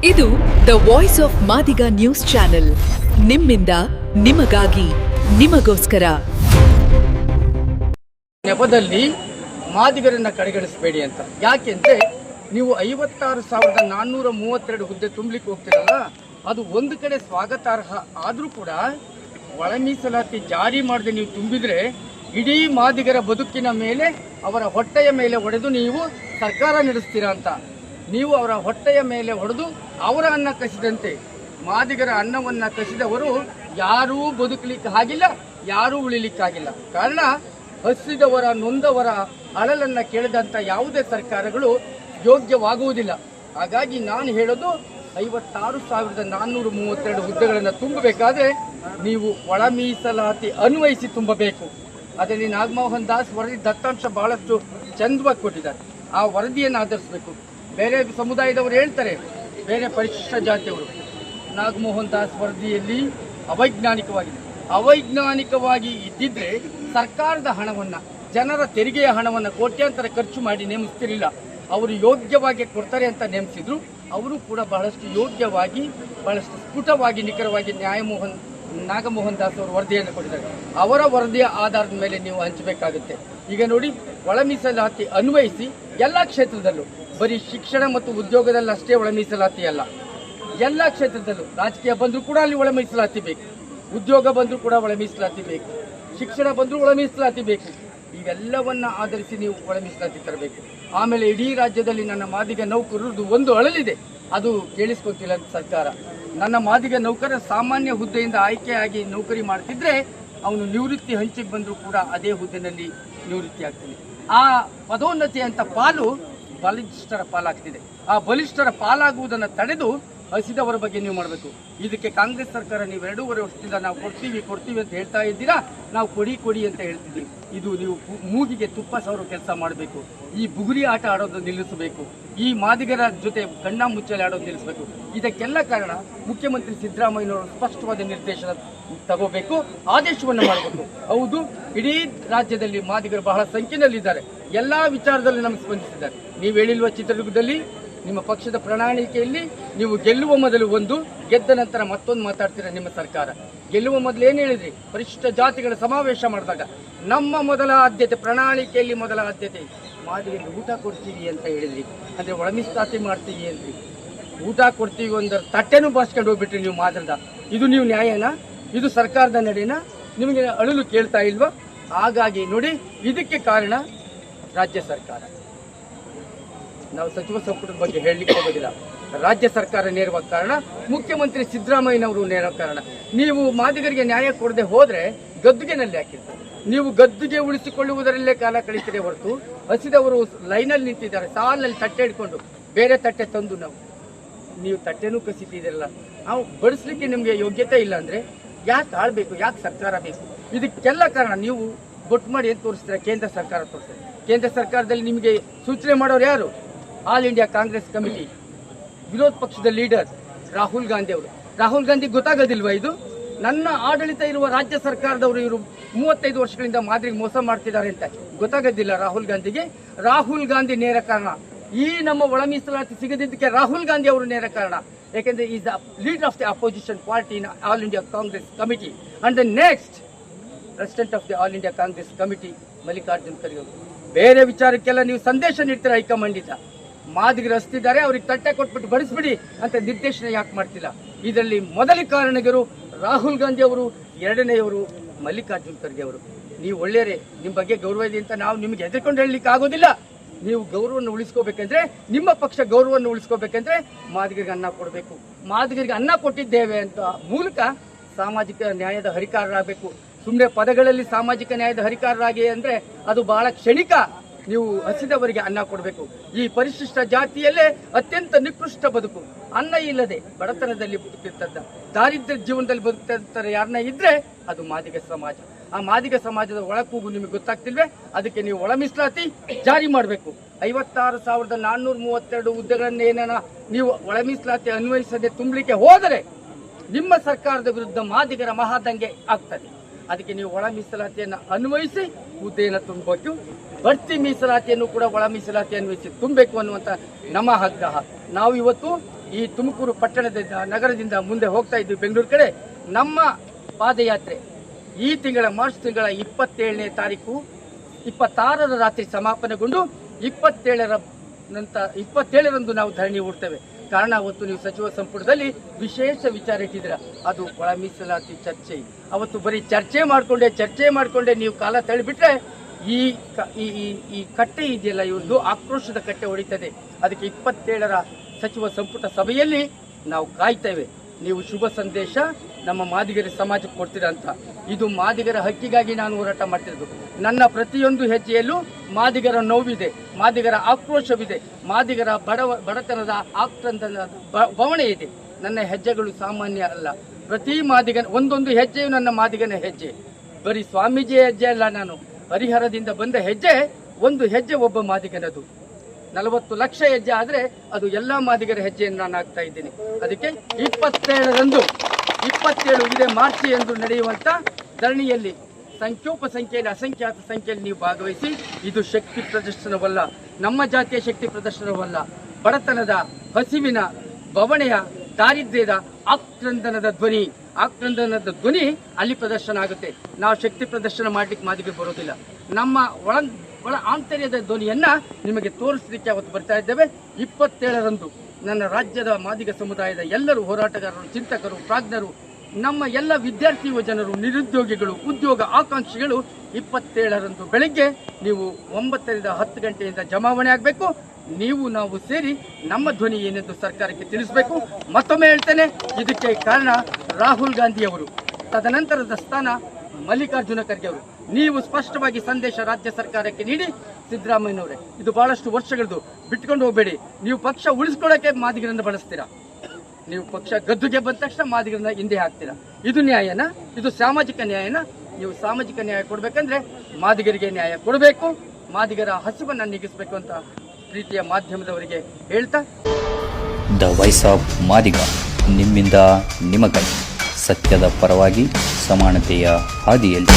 ಇದು the voice of Madiga news channel. ನಿಮ್ಮಿಂದ ನಿಮಗಾಗಿ ನಿಮಗೋಸ್ಕರ. ನೆಪದಲ್ಲಿ ಮಾದಿಗರನ್ನ ಕಡೆಗಣಿಸಬೇಡಿ ಅಂತ. ಯಾಕೆಂದ್ರೆ ನೀವು 56,432 ಹುದ್ದೆ ತುಂಬಲಿಕ್ಕೆ ಹೋಗ್ತಿರಲ್ಲ, ಅದು ಒಂದು ಕಡೆ ಸ್ವಾಗತಾರ್ಹ ಆದರೂ ಕೂಡ ಒಳ ಮೀಸಲಾತಿ ಜಾರಿ ಮಾಡದೆ ನೀವು ತುಂಬಿದ್ರೆ ಇಡೀ ಮಾದಿಗರ ಬದುಕಿನ ಮೇಲೆ, ಅವರ ಹೊಟ್ಟೆಯ ಮೇಲೆ ಹೊಡೆದು ನೀವು ಸರ್ಕಾರ ನಡೆಸ್ತೀರಾ ಅಂತ. ನೀವು ಅವರ ಹೊಟ್ಟೆಯ ಮೇಲೆ ಹೊಡೆದು ಅವರ ಅನ್ನ ಕಸಿದಂತೆ ಮಾದಿಗರ ಅನ್ನವನ್ನು ಕಸಿದವರು ಯಾರೂ ಬದುಕಲಿಕ್ಕೆ ಆಗಿಲ್ಲ, ಯಾರೂ ಉಳಿಲಿಕ್ಕಾಗಿಲ್ಲ. ಕಾರಣ ಹಸಿದವರ ನೊಂದವರ ಅಳಲನ್ನು ಕೇಳಿದಂಥ ಯಾವುದೇ ಸರ್ಕಾರಗಳು ಯೋಗ್ಯವಾಗುವುದಿಲ್ಲ. ಹಾಗಾಗಿ ನಾನು ಹೇಳೋದು 56,432 ಹುದ್ದೆಗಳನ್ನು ತುಂಬಬೇಕಾದ್ರೆ ನೀವು ಒಳ ಮೀಸಲಾತಿ ಅನ್ವಯಿಸಿ ತುಂಬಬೇಕು. ಅದರಲ್ಲಿ ನಾಗಮೋಹನ್ ದಾಸ್ ವರದಿ ದತ್ತಾಂಶ ಬಹಳಷ್ಟು ಚಂದವಾಗಿ ಕೊಟ್ಟಿದ್ದಾರೆ. ಆ ವರದಿಯನ್ನು ಆಧರಿಸಬೇಕು. ಬೇರೆ ಸಮುದಾಯದವರು ಹೇಳ್ತಾರೆ, ಬೇರೆ ಪರಿಶಿಷ್ಟ ಜಾತಿಯವರು ನಾಗಮೋಹನ್ ದಾಸ್ ವರದಿಯಲ್ಲಿ ಅವೈಜ್ಞಾನಿಕವಾಗಿ ಇದ್ದಿದ್ರೆ ಸರ್ಕಾರದ ಹಣವನ್ನು, ಜನರ ತೆರಿಗೆಯ ಹಣವನ್ನು ಕೋಟ್ಯಾಂತರ ಖರ್ಚು ಮಾಡಿ ನೇಮಿಸ್ತಿರಲಿಲ್ಲ. ಅವರು ಯೋಗ್ಯವಾಗಿ ಕೊಡ್ತಾರೆ ಅಂತ ನೇಮಿಸಿದ್ರು. ಅವರು ಕೂಡ ಬಹಳಷ್ಟು ಯೋಗ್ಯವಾಗಿ, ಬಹಳಷ್ಟು ಸ್ಫುಟವಾಗಿ, ನಿಖರವಾಗಿ ನಾಗಮೋಹನ್ ದಾಸ್ ಅವರು ವರದಿಯನ್ನು ಕೊಟ್ಟಿದ್ದಾರೆ. ಅವರ ವರದಿಯ ಆಧಾರದ ಮೇಲೆ ನೀವು ಹಂಚಬೇಕಾಗುತ್ತೆ. ಈಗ ನೋಡಿ, ಒಳ ಮೀಸಲಾತಿ ಅನ್ವಯಿಸಿ ಎಲ್ಲ ಕ್ಷೇತ್ರದಲ್ಲೂ, ಬರೀ ಶಿಕ್ಷಣ ಮತ್ತು ಉದ್ಯೋಗದಲ್ಲಿ ಅಷ್ಟೇ ಒಳ ಮೀಸಲಾತಿ ಅಲ್ಲ, ಎಲ್ಲ ಕ್ಷೇತ್ರದಲ್ಲೂ ರಾಜಕೀಯ ಬಂದರೂ ಕೂಡ ಅಲ್ಲಿ ಒಳ ಮೀಸಲಾತಿ ಬೇಕು, ಉದ್ಯೋಗ ಬಂದರೂ ಕೂಡ ಒಳ ಮೀಸಲಾತಿ ಬೇಕು, ಶಿಕ್ಷಣ ಬಂದರೂ ಒಳ ಮೀಸಲಾತಿ ಬೇಕು. ಇವೆಲ್ಲವನ್ನ ಆಧರಿಸಿ ನೀವು ಒಳ ಮೀಸಲಾತಿ ತರಬೇಕು. ಆಮೇಲೆ ಇಡೀ ರಾಜ್ಯದಲ್ಲಿ ನನ್ನ ಮಾದಿಗ ನೌಕರರದು ಒಂದು ಅಳಲಿದೆ, ಅದು ಕೇಳಿಸ್ಕೊತಿಲ್ಲ ಸರ್ಕಾರ. ನನ್ನ ಮಾದಿಗ ನೌಕರ ಸಾಮಾನ್ಯ ಹುದ್ದೆಯಿಂದ ಆಯ್ಕೆಯಾಗಿ ನೌಕರಿ ಮಾಡ್ತಿದ್ರೆ ಅವನು ನಿವೃತ್ತಿ ಹಂಚಿಗೆ ಬಂದರೂ ಕೂಡ ಅದೇ ಹುದ್ದೆಯಲ್ಲಿ ನಿವೃತ್ತಿ ಆಗ್ತಾನೆ. ಆ ಪದೋನ್ನತಿ ಅಂತ ಪಾಲು ಬಲಿಷ್ಠರ ಪಾಲಾಗ್ತಿದೆ. ಆ ಬಲಿಷ್ಠರ ಪಾಲಾಗುವುದನ್ನು ತಡೆದು ಹಸಿದವರ ಬಗ್ಗೆ ನೀವು ಮಾಡಬೇಕು. ಇದಕ್ಕೆ ಕಾಂಗ್ರೆಸ್ ಸರ್ಕಾರ ನೀವು 2.5 ವರ್ಷದಿಂದ ನಾವು ಕೊಡ್ತೀವಿ ಅಂತ ಹೇಳ್ತಾ ಇದ್ದೀರಾ, ನಾವು ಕೊಡಿ ಅಂತ ಹೇಳ್ತಿದ್ದೀವಿ. ಇದು ನೀವು ಮೂಗಿಗೆ ತುಪ್ಪ ಸವರೋ ಕೆಲಸ ಮಾಡಬೇಕು. ಈ ಬುಗುರಿ ಆಟ ಆಡೋದು ನಿಲ್ಲಿಸಬೇಕು. ಈ ಮಾದಿಗರ ಜೊತೆ ಕಣ್ಣ ಮುಚ್ಚಲೆ ಆಡೋದು ನಿಲ್ಲಿಸಬೇಕು. ಇದಕ್ಕೆಲ್ಲ ಕಾರಣ ಮುಖ್ಯಮಂತ್ರಿ ಸಿದ್ದರಾಮಯ್ಯನವರು ಸ್ಪಷ್ಟವಾದ ನಿರ್ದೇಶನ ತಗೋಬೇಕು, ಆದೇಶವನ್ನು ಮಾಡಬೇಕು. ಹೌದು, ಇಡೀ ರಾಜ್ಯದಲ್ಲಿ ಮಾದಿಗರು ಬಹಳ ಸಂಖ್ಯೆಯಲ್ಲಿದ್ದಾರೆ. ಎಲ್ಲ ವಿಚಾರದಲ್ಲಿ ನಮಗೆ ಸ್ಪಂದಿಸಿದ್ದಾರೆ. ನೀವು ಹೇಳಿಲ್ವ, ಚಿತ್ರದುರ್ಗದಲ್ಲಿ ನಿಮ್ಮ ಪಕ್ಷದ ಪ್ರಣಾಳಿಕೆಯಲ್ಲಿ ನೀವು ಗೆಲ್ಲುವ ಮೊದಲು ಒಂದು, ಗೆದ್ದ ನಂತರ ಮತ್ತೊಂದು ಮಾತಾಡ್ತೀರಾ. ನಿಮ್ಮ ಸರ್ಕಾರ ಗೆಲ್ಲುವ ಮೊದಲು ಏನು ಹೇಳಿದ್ರಿ? ಪರಿಶಿಷ್ಟ ಜಾತಿಗಳ ಸಮಾವೇಶ ಮಾಡಿದಾಗ ನಮ್ಮ ಮೊದಲ ಆದ್ಯತೆ, ಪ್ರಣಾಳಿಕೆಯಲ್ಲಿ ಮೊದಲ ಆದ್ಯತೆ ಮಾದಿಗರಿಗೆ ಊಟ ಕೊಡ್ತೀವಿ ಅಂತ ಹೇಳಿದ್ರಿ. ಅಂದರೆ ಒಳ ಮೀಸಲಾತಿ ಮಾಡ್ತೀವಿ ಅಂದ್ರಿ. ಊಟ ಕೊಡ್ತೀವಿ ಅಂದ್ರೆ ತಟ್ಟೆನೂ ಬಾಸ್ಕೊಂಡು ಹೋಗ್ಬಿಟ್ರಿ ನೀವು ಮಾದ್ರದ. ಇದು ನೀವು ನ್ಯಾಯನಾ? ಇದು ಸರ್ಕಾರದ ನಡೆನಾ? ನಿಮಗೆ ಅಳಲು ಕೇಳ್ತಾ ಇಲ್ವಾ? ಹಾಗಾಗಿ ನೋಡಿ, ಇದಕ್ಕೆ ಕಾರಣ ರಾಜ್ಯ ಸರ್ಕಾರ. ನಾವು ಸಚಿವ ಸಂಪುಟದ ಬಗ್ಗೆ ಹೇಳಲಿಕ್ಕೆ ಹೋಗೋದಿಲ್ಲ. ರಾಜ್ಯ ಸರ್ಕಾರ ನೇರವಾದ ಕಾರಣ, ಮುಖ್ಯಮಂತ್ರಿ ಸಿದ್ದರಾಮಯ್ಯನವರು ನೇರ ಕಾರಣ. ನೀವು ಮಾದಿಗರಿಗೆ ನ್ಯಾಯ ಕೊಡದೆ ಹೋದ್ರೆ ಗದ್ದುಗೆನಲ್ಲಿ ಹಾಕಿರ್ತಾರೆ. ನೀವು ಗದ್ದುಗೆ ಉಳಿಸಿಕೊಳ್ಳುವುದರಲ್ಲೇ ಕಾಲ ಕಳೀತೀರಿ ಹೊರತು, ಹಸಿದವರು ಲೈನಲ್ಲಿ ನಿಂತಿದ್ದಾರೆ, ಸಾಲಿನಲ್ಲಿ ತಟ್ಟೆ ಹಿಡ್ಕೊಂಡು, ಬೇರೆ ತಟ್ಟೆ ತಂದು ನೀವು ತಟ್ಟೆನೂ ಕಸಿತಿದ್ದೀರಲ್ಲ. ನಾವು ಬಡಿಸ್ಲಿಕ್ಕೆ ನಿಮಗೆ ಯೋಗ್ಯತೆ ಇಲ್ಲ ಅಂದರೆ ಯಾಕೆ ಆಳ್ಬೇಕು? ಯಾಕೆ ಸರ್ಕಾರ ಬೇಕು? ಇದಕ್ಕೆಲ್ಲ ಕಾರಣ ನೀವು ಬೊಟ್ಟು ಮಾಡಿ ಏನು ತೋರಿಸ್ತೀರಾ? ಕೇಂದ್ರ ಸರ್ಕಾರ ತೋರಿಸ್ತಾರೆ. ಕೇಂದ್ರ ಸರ್ಕಾರದಲ್ಲಿ ನಿಮಗೆ ಸೂಚನೆ ಮಾಡೋರು ಯಾರು? ಆಲ್ ಇಂಡಿಯಾ ಕಾಂಗ್ರೆಸ್ ಕಮಿಟಿ, ವಿರೋಧ ಪಕ್ಷದ ಲೀಡರ್ ರಾಹುಲ್ ಗಾಂಧಿ ಅವರು. ರಾಹುಲ್ ಗಾಂಧಿ ಗೊತ್ತಾಗೋದಿಲ್ವಾ ಇದು? ನನ್ನ ಆಡಳಿತ ಇರುವ ರಾಜ್ಯ ಸರ್ಕಾರದವರು ಇವರು 35 ವರ್ಷಗಳಿಂದ ಮಾದರಿಗೆ ಮೋಸ ಮಾಡ್ತಿದ್ದಾರೆ ಅಂತ ಗೊತ್ತಾಗೋದಿಲ್ಲ ರಾಹುಲ್ ಗಾಂಧಿಗೆ. ರಾಹುಲ್ ಗಾಂಧಿ ನೇರ ಕಾರಣ. ಈ ನಮ್ಮ ಒಳ ಮೀಸಲಾತಿ ಸಿಗದಿದ್ದಕ್ಕೆ ರಾಹುಲ್ ಗಾಂಧಿ ಅವರು ನೇರ ಕಾರಣ. ಯಾಕೆಂದ್ರೆ is the leader of the opposition party in all India Congress committee and the next president of the all India Congress committee Mallikarjun Kharge ಅವರು. ಬೇರೆ ವಿಚಾರಕ್ಕೆಲ್ಲ ನೀವು ಸಂದೇಶ ನೀಡ್ತೀರ ಹೈಕಮಾಂಡಿಂದ. ಮಾದಿಗರು ಹಸ್ತಿದ್ದಾರೆ, ಅವ್ರಿಗೆ ತಟ್ಟೆ ಕೊಟ್ಬಿಟ್ಟು ಬಡಿಸ್ಬಿಡಿ ಅಂತ ನಿರ್ದೇಶನ ಯಾಕೆ ಮಾಡ್ತಿಲ್ಲ? ಇದರಲ್ಲಿ ಮೊದಲ ಕಾರಣಗರು ರಾಹುಲ್ ಗಾಂಧಿ ಅವರು, ಎರಡನೆಯವರು ಮಲ್ಲಿಕಾರ್ಜುನ್ ಖರ್ಗೆ ಅವರು. ನೀವು ಒಳ್ಳೆಯರೇ, ನಿಮ್ಮ ಬಗ್ಗೆ ಗೌರವ ಇದೆ ಅಂತ ನಾವು ನಿಮಗೆ ಹೆದರ್ಕೊಂಡು ಹೇಳಲಿಕ್ಕೆ ಆಗೋದಿಲ್ಲ. ನೀವು ಗೌರವವನ್ನು ಉಳಿಸ್ಕೋಬೇಕಂದ್ರೆ, ನಿಮ್ಮ ಪಕ್ಷ ಗೌರವವನ್ನು ಉಳಿಸ್ಕೋಬೇಕಂದ್ರೆ ಮಾದಿಗರಿಗೆ ಅನ್ನ ಕೊಡಬೇಕು. ಮಾದಿಗರಿಗೆ ಅನ್ನ ಕೊಟ್ಟಿದ್ದೇವೆ ಅಂತ ಮೂಲಕ ಸಾಮಾಜಿಕ ನ್ಯಾಯದ ಹರಿಕಾರರಾಗಬೇಕು. ಸುಮ್ಮನೆ ಪದಗಳಲ್ಲಿ ಸಾಮಾಜಿಕ ನ್ಯಾಯದ ಹರಿಕಾರರಾಗಿ ಅಂದರೆ ಅದು ಬಹಳ ಕ್ಷಣಿಕ. ನೀವು ಹಸಿದವರಿಗೆ ಅನ್ನ ಕೊಡಬೇಕು. ಈ ಪರಿಶಿಷ್ಟ ಜಾತಿಯಲ್ಲೇ ಅತ್ಯಂತ ನಿಕೃಷ್ಟ ಬದುಕು, ಅನ್ನ ಇಲ್ಲದೆ ಬಡತನದಲ್ಲಿ ಬದುಕಿರ್ತದ, ದಾರಿದ್ರ್ಯ ಜೀವನದಲ್ಲಿ ಬದುಕ್ತಿರ್ತಾರೆ ಯಾರನ್ನ ಇದ್ರೆ ಅದು ಮಾದಿಗ ಸಮಾಜ. ಆ ಮಾದಿಗ ಸಮಾಜದ ಒಳಕೂಗು ನಿಮಗೆ ಗೊತ್ತಾಗ್ತಿಲ್ವೇ? ಅದಕ್ಕೆ ನೀವು ಒಳ ಮೀಸಲಾತಿ ಜಾರಿ ಮಾಡಬೇಕು. 56,432 ಹುದ್ದೆಗಳನ್ನೇನ ನೀವು ಒಳ ಮೀಸಲಾತಿ ಅನ್ವಯಿಸದೆ ತುಂಬಲಿಕ್ಕೆ ಹೋದರೆ ನಿಮ್ಮ ಸರ್ಕಾರದ ವಿರುದ್ಧ ಮಾದಿಗರ ಮಹಾದಂಗೆ ಆಗ್ತದೆ. ಅದಕ್ಕೆ ನೀವು ಒಳ ಮೀಸಲಾತಿಯನ್ನು ಅನ್ವಯಿಸಿ ಹುದ್ದೆಯನ್ನು ತುಂಬಬೇಕು. ಬಡ್ತಿ ಮೀಸಲಾತಿಯನ್ನು ಕೂಡ ಒಳ ಮೀಸಲಾತಿ ಅನ್ವಯಿಸಿ ತುಂಬಬೇಕು ಅನ್ನುವಂಥ ನಮ್ಮ ಆಗ್ರಹ. ನಾವು ಇವತ್ತು ಈ ತುಮಕೂರು ಪಟ್ಟಣದ ನಗರದಿಂದ ಮುಂದೆ ಹೋಗ್ತಾ ಇದ್ವಿ ಬೆಂಗಳೂರು ಕಡೆ. ನಮ್ಮ ಪಾದಯಾತ್ರೆ ಈ ತಿಂಗಳ ಮಾರ್ಚ್ ತಿಂಗಳ 27ನೇ ತಾರೀಕು 26ರ ರಾತ್ರಿ ಸಮಾಪನೆಗೊಂಡು 27ರಂದು ನಾವು ಧರಣಿ ಹೂಡ್ತೇವೆ. ಕಾರಣ ಅವತ್ತು ನೀವು ಸಚಿವ ಸಂಪುಟದಲ್ಲಿ ವಿಶೇಷ ವಿಚಾರ ಇಟ್ಟಿದ್ದೀರಾ, ಅದು ಒಳ ಮೀಸಲಾತಿ ಚರ್ಚೆ. ಅವತ್ತು ಬರೀ ಚರ್ಚೆ ಮಾಡಿಕೊಂಡೆ ನೀವು ಕಾಲ ತಳ್ಳಿಬಿಟ್ರೆ ಈ ಕಟ್ಟೆ ಇದೆಯಲ್ಲ, ಇವ್ರದ್ದು ಆಕ್ರೋಶದ ಕಟ್ಟೆ ಹೊಡಿತದೆ. ಅದಕ್ಕೆ 27ರ ಸಚಿವ ಸಂಪುಟ ಸಭೆಯಲ್ಲಿ ನಾವು ಕಾಯ್ತೇವೆ. ನೀವು ಶುಭ ಸಂದೇಶ ನಮ್ಮ ಮಾದಿಗರ ಸಮಾಜಕ್ಕೆ ಕೊಡ್ತೀರಾ ಅಂತ. ಇದು ಮಾದಿಗರ ಹಕ್ಕಿಗಾಗಿ ನಾನು ಹೋರಾಟ ಮಾಡ್ತಿರೋದು. ನನ್ನ ಪ್ರತಿಯೊಂದು ಹೆಜ್ಜೆಯಲ್ಲೂ ಮಾದಿಗರ ನೋವಿದೆ, ಮಾದಿಗರ ಆಕ್ರೋಶವಿದೆ, ಮಾದಿಗರ ಬಡತನದ ಆಕ್ರಂದನದ ಬವಣೆ ಇದೆ. ನನ್ನ ಹೆಜ್ಜೆಗಳು ಸಾಮಾನ್ಯ ಅಲ್ಲ. ಪ್ರತಿ ಮಾದಿಗನ ಒಂದೊಂದು ಹೆಜ್ಜೆಯು ನನ್ನ ಮಾದಿಗನ ಹೆಜ್ಜೆ. ಬರೀ ಸ್ವಾಮೀಜಿ ಹೆಜ್ಜೆ ಅಲ್ಲ, ನಾನು ಹರಿಹರದಿಂದ ಬಂದ ಹೆಜ್ಜೆ, ಒಂದು ಹೆಜ್ಜೆ ಒಬ್ಬ ಮಾದಿಗನದು. 40 ಲಕ್ಷ ಹೆಜ್ಜೆ ಆದರೆ ಅದು ಎಲ್ಲ ಮಾದಿಗರ ಹೆಜ್ಜೆಯನ್ನು ನಾನು ಆಗ್ತಾ ಇದ್ದೀನಿ. ಅದಕ್ಕೆ 27 ಇದೇ ಮಾರ್ಚ್ ಎಂದು ನಡೆಯುವಂಥ ಧರಣಿಯಲ್ಲಿ ಸಂಖ್ಯೆಯಲ್ಲಿ ಅಸಂಖ್ಯಾತ ಸಂಖ್ಯೆಯಲ್ಲಿ ನೀವು ಭಾಗವಹಿಸಿ. ಇದು ಶಕ್ತಿ ಪ್ರದರ್ಶನವಲ್ಲ, ನಮ್ಮ ಜಾತಿಯ ಶಕ್ತಿ ಪ್ರದರ್ಶನವಲ್ಲ. ಬಡತನದ, ಹಸಿವಿನ, ಬವಣೆಯ, ದಾರಿದ್ರ್ಯದ ಆಕ್ರಂದನದ ಧ್ವನಿ ಅಲ್ಲಿ ಪ್ರದರ್ಶನ ಆಗುತ್ತೆ. ನಾವು ಶಕ್ತಿ ಪ್ರದರ್ಶನ ಮಾಡ್ಲಿಕ್ಕೆ ಮಾದಿಗೆ ಬರೋದಿಲ್ಲ. ನಮ್ಮ ಒಳ ಆಂತರ್ಯದ ಧ್ವನಿಯನ್ನ ನಿಮಗೆ ತೋರಿಸಲಿಕ್ಕೆ ಅವತ್ತು ಬರ್ತಾ ಇದ್ದೇವೆ. 27ರಂದು ನನ್ನ ರಾಜ್ಯದ ಮಾದಿಗ ಸಮುದಾಯದ ಎಲ್ಲರೂ ಹೋರಾಟಗಾರರು, ಚಿಂತಕರು, ಪ್ರಾಜ್ಞರು, ನಮ್ಮ ಎಲ್ಲ ವಿದ್ಯಾರ್ಥಿ ಯುವಜನರು, ನಿರುದ್ಯೋಗಿಗಳು, ಉದ್ಯೋಗ ಆಕಾಂಕ್ಷಿಗಳು 27ರಂದು ಬೆಳಗ್ಗೆ ನೀವು 9ರಿಂದ 10 ಗಂಟೆಯಿಂದ ಜಮಾವಣೆ ಆಗಬೇಕು. ನಾವು ಸೇರಿ ನಮ್ಮ ಧ್ವನಿ ಏನೆಂದು ಸರ್ಕಾರಕ್ಕೆ ತಿಳಿಸಬೇಕು. ಮತ್ತೊಮ್ಮೆ ಹೇಳ್ತೇನೆ, ಇದಕ್ಕೆ ಕಾರಣ ರಾಹುಲ್ ಗಾಂಧಿಯವರು, ತದನಂತರದ ಸ್ಥಾನ ಮಲ್ಲಿಕಾರ್ಜುನ ಖರ್ಗೆ ಅವರು. ನೀವು ಸ್ಪಷ್ಟವಾಗಿ ಸಂದೇಶ ರಾಜ್ಯ ಸರ್ಕಾರಕ್ಕೆ ನೀಡಿ, ಸಿದ್ದರಾಮಯ್ಯನವರೇ, ಇದು ಬಹಳಷ್ಟು ವರ್ಷಗಳದ್ದು, ಬಿಟ್ಕೊಂಡು ಹೋಗಬೇಡಿ. ನೀವು ಪಕ್ಷ ಉಳಿಸ್ಕೊಳ್ಳೋಕೆ ಮಾದಿಗರನ್ನು ಬಳಸ್ತೀರಾ. ನೀವು ಪಕ್ಷ ಗದ್ದುಗೆ ಬಂದ ತಕ್ಷಣ ಮಾದಿಗರನ್ನ ಹಿಂದೆ ಹಾಕ್ತೀರಾ. ಇದು ನ್ಯಾಯನಾ? ಇದು ಸಾಮಾಜಿಕ ನ್ಯಾಯನಾ? ನೀವು ಸಾಮಾಜಿಕ ನ್ಯಾಯ ಕೊಡಬೇಕಂದ್ರೆ ಮಾದಿಗರಿಗೆ ನ್ಯಾಯ ಕೊಡಬೇಕು, ಮಾದಿಗರ ಹಸಿವನ್ನು ನೀಗಿಸಬೇಕು ಅಂತ ಪ್ರೀತಿಯ ಮಾಧ್ಯಮದವರಿಗೆ ಹೇಳ್ತಾ, ದ ವಾಯ್ಸ್ ಆಫ್ ಮಾದಿಗ, ನಿಮ್ಮಿಂದ ನಿಮಗಾಗಿ, ಸತ್ಯದ ಪರವಾಗಿ, ಸಮಾನತೆಯ ಹಾದಿಯಲ್ಲಿ.